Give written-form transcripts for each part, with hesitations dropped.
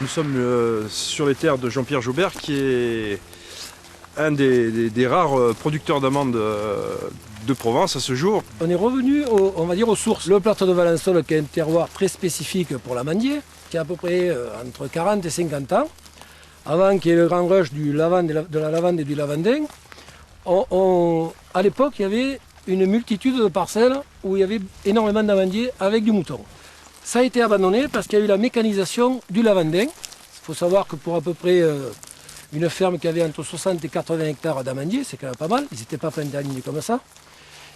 Nous sommes sur les terres de Jean-Pierre Joubert, qui est un des rares producteurs d'amandes de Provence à ce jour. On est revenu, on va dire, aux sources. Le plateau de Valençol, qui est un terroir très spécifique pour l'amandier, qui a à peu près entre 40 et 50 ans. Avant qu'il y ait le grand rush de la lavande et du lavandin, à l'époque, il y avait une multitude de parcelles où il y avait énormément d'amandiers avec du mouton. Ça a été abandonné parce qu'il y a eu la mécanisation du lavandin. Il faut savoir que pour à peu près une ferme qui avait entre 60 et 80 hectares d'amandiers, c'est quand même pas mal, ils n'étaient pas plantés en ligne comme ça,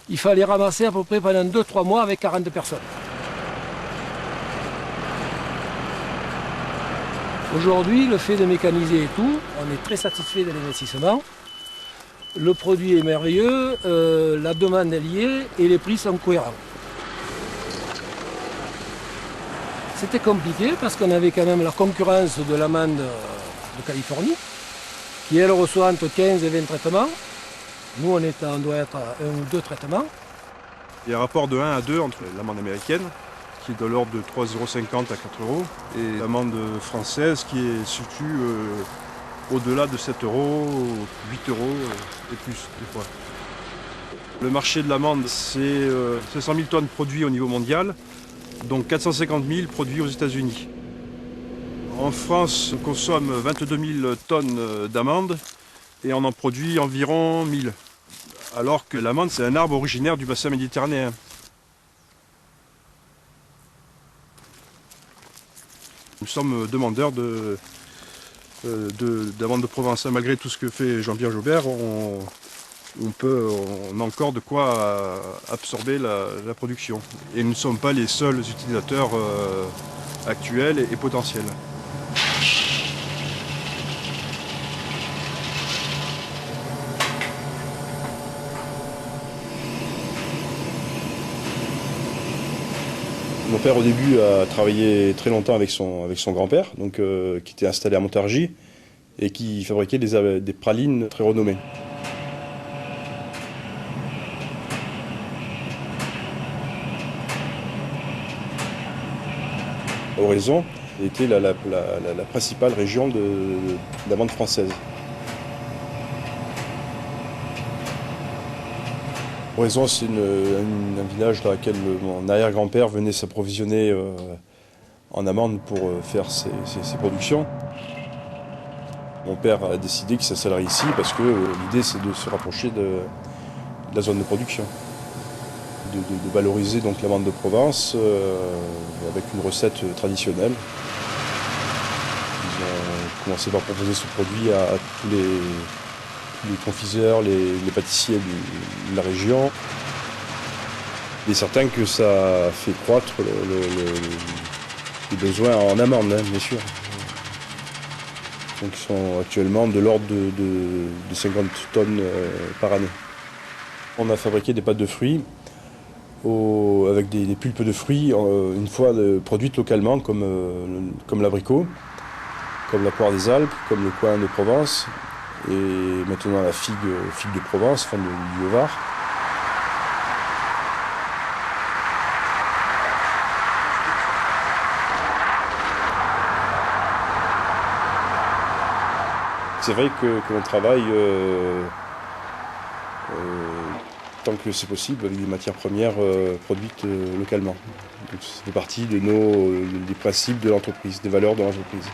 il fallait ramasser à peu près pendant 2-3 mois avec 40 personnes. Aujourd'hui, le fait de mécaniser et tout, on est très satisfait de l'investissement. Le produit est merveilleux, la demande est liée et les prix sont cohérents. C'était compliqué parce qu'on avait quand même la concurrence de l'amande de Californie, qui elle reçoit entre 15 et 20 traitements. Nous, on doit être à 1 ou 2 traitements. Il y a un rapport de 1 à 2 entre l'amande américaine, qui est de l'ordre de 3,50 € à 4 €, et l'amande française qui est situe au-delà de 7 €, 8 € et plus des fois. Le marché de l'amande, c'est 500 000 tonnes produits au niveau mondial, donc 450 000 produits aux États-Unis. En France, on consomme 22 000 tonnes d'amandes et on en produit environ 1000. Alors que l'amande, c'est un arbre originaire du bassin méditerranéen. Nous sommes demandeurs d'amande de Provence. Malgré tout ce que fait Jean-Pierre Joubert, on a encore de quoi absorber la production. Et nous ne sommes pas les seuls utilisateurs actuels et potentiels. Mon père au début a travaillé très longtemps avec son grand-père, qui était installé à Montargis et qui fabriquait des pralines très renommées. Oraison était la principale région d'amande française. Oraison, c'est un village dans lequel mon arrière-grand-père venait s'approvisionner en amande pour faire ses productions. Mon père a décidé qu'il s'installerait ici parce que l'idée c'est de se rapprocher de la zone de production, de valoriser donc l'amande de Provence avec une recette traditionnelle. Ils ont commencé par proposer ce produit à tous les confiseurs, les pâtissiers de la région. Il est certain que ça fait croître les besoins en amande, hein, bien sûr. Donc ils sont actuellement de l'ordre de 50 tonnes par année. On a fabriqué des pâtes de fruits avec des pulpes de fruits, une fois produites localement, comme l'abricot, comme la poire des Alpes, comme le coin de Provence. Et maintenant la figue de Provence, enfin du Haut-Var. C'est vrai qu'on travaille tant que c'est possible avec des matières premières produites localement. Donc, ça fait partie des principes de l'entreprise, des valeurs de l'entreprise.